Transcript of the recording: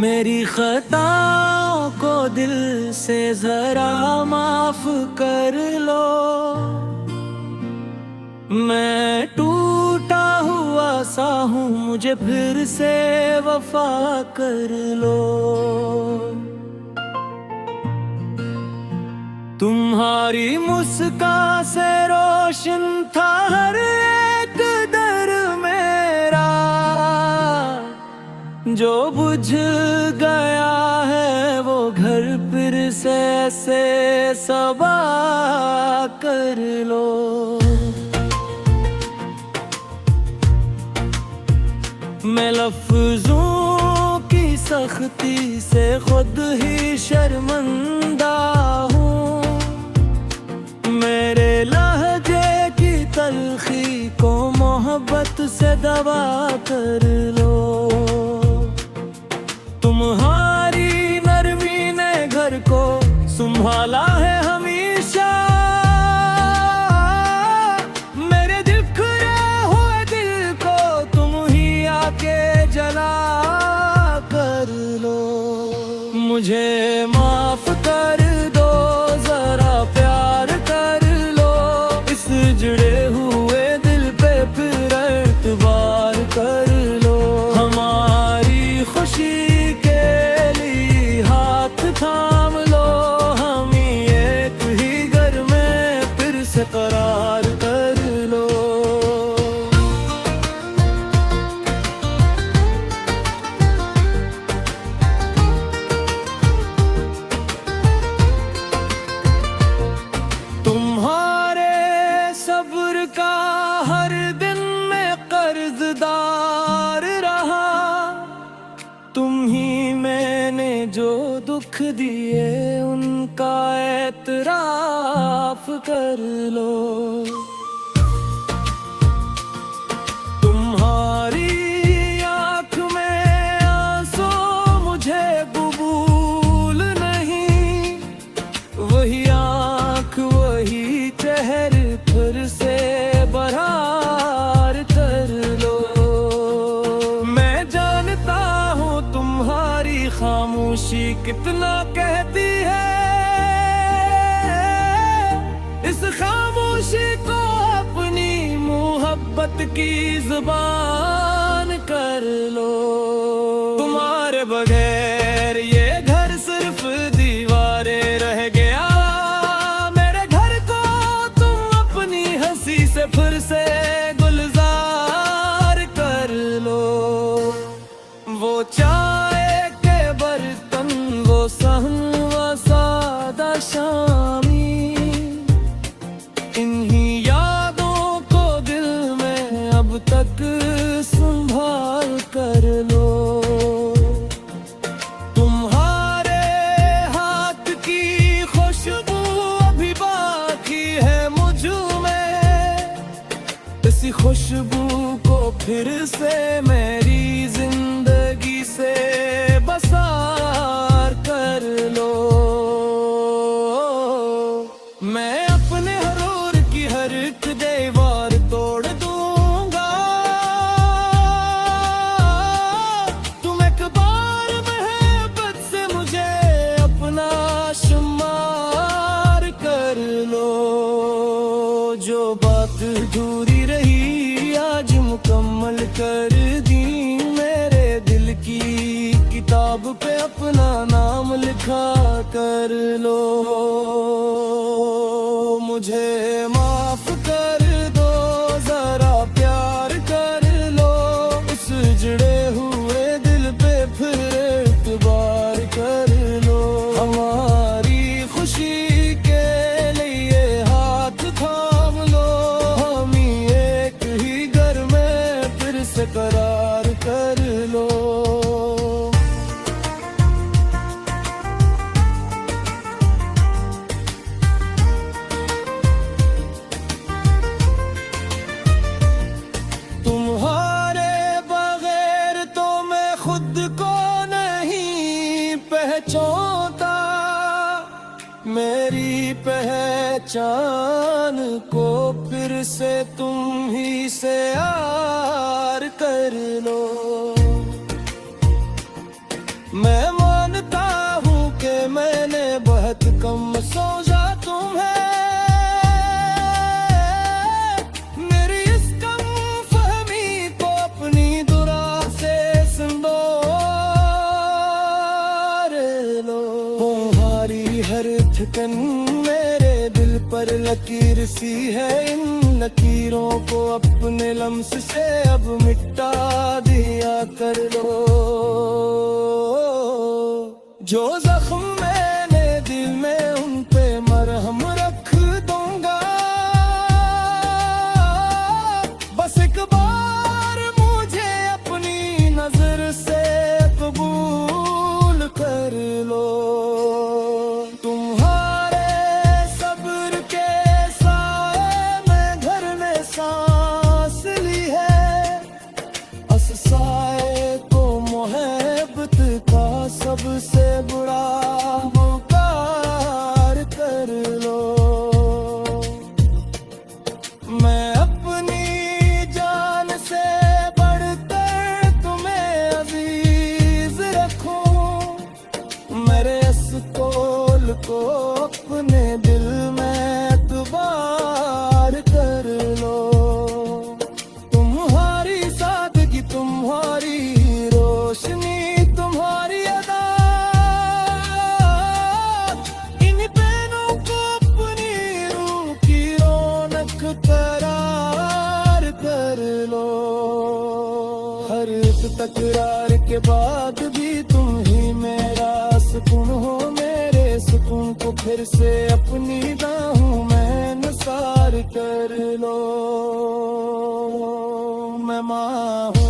मेरी खताओं को दिल से जरा माफ कर लो। मैं टूटा हुआ सा हूँ, मुझे फिर से वफा कर लो। तुम्हारी मुस्कान से रोशन था हर एक दर मेरा, जो बुझ गया है वो घर फिर से सबा कर लो। मैं लफ्जों की सख्ती से खुद ही शर्मिंदा हूँ। मेरे लहजे की तलखी को मोहब्बत से दबा कर लो। तुम्हारी नरमी ने घर को संभाला है हमेशा। मेरे बिखरे हुए दिल को तुम ही आके जला कर लो। मुझे माफ कर दो, जरा प्यार कर लो। इस जुड़े हुए दिल पे फिर एतबार कर लो। हमारी खुशी थाम लो, हम एक ही घर में फिर से करार कर लो। तुम्हारे सब्र का हर दिन में कर्जदार रहा। तुम ही मैंने जो दुख दिए उनका एतराफ कर लो। तुम्हारी आँख में आंसू मुझे कबूल नहीं। वही आँख वही चेहरे फिर से बहार कर लो। मैं जानता हूँ तुम्हारी खामोशी कितना कहती है। इस खामोशी को अपनी मोहब्बत की जुबान कर लो। तुम्हारे बगैर ये घर सिर्फ दीवारें रह गया। मेरे घर को तुम अपनी हंसी से फिर से गुलजार कर लो। वो चाय के बर्तन, वो सहन व सादा शामी, इन्हीं यादों को दिल में अब तक संभाल कर लो। तुम्हारे हाथ की खुशबू अभी बाकी है मुझ में। इसी खुशबू को फिर से मेरी जिंदगी से बसार कर लो। मैं अपने हरूर की हर एक दीवार तोड़ दूंगा। तुम एक बार मोहब्बत से मुझे अपना शुमार कर लो। जो बात अधूरी रही आज मुकम्मल कर दी। मेरे दिल की किताब पे अपना नाम लिखा कर लो। मुझे माफ कर दो, जरा प्यार कर लो। इस जुड़े हुए दिल पे फिर एतबार कर लो। हमारी खुशी के लिए हाथ थाम लो। हम एक ही घर में फिर से करार कर लो। तुम्हारे बगैर तो मैं खुद को नहीं पहचानता। मेरी पहचान को फिर से तुम ही से यार कर लो। मैं लकीर सी है, इन लकीरों को अपने लम्स से अब मिटा दिया कर लो। जो जख्म मैंने दिल में उन पे मरहम रख दूंगा, बस एक बार मुझे अपनी नजर से कबूल कर लो। तुम्हारे सब्र के साए में घर में सांस ली है, अस साए को मोहब्बत का सबसे बुरा पुकार कर लो। मैं अपनी जान से बढ़कर तुम्हें अजीज रखूं, मेरे अस्कोल को अपने दिल में एतबार कर लो। तुम्हारी सादगी, तुम्हारी रोशनी, तुम्हारी अदा, इन पहनों को अपनी रूह की रौनक करार कर लो। हर एक तकरार के बाद भी तुम ही मेरा सुकून हो, मेरे सुकून को फिर से अपनी बाहों में नसार कर लो। मैं माँ हूँ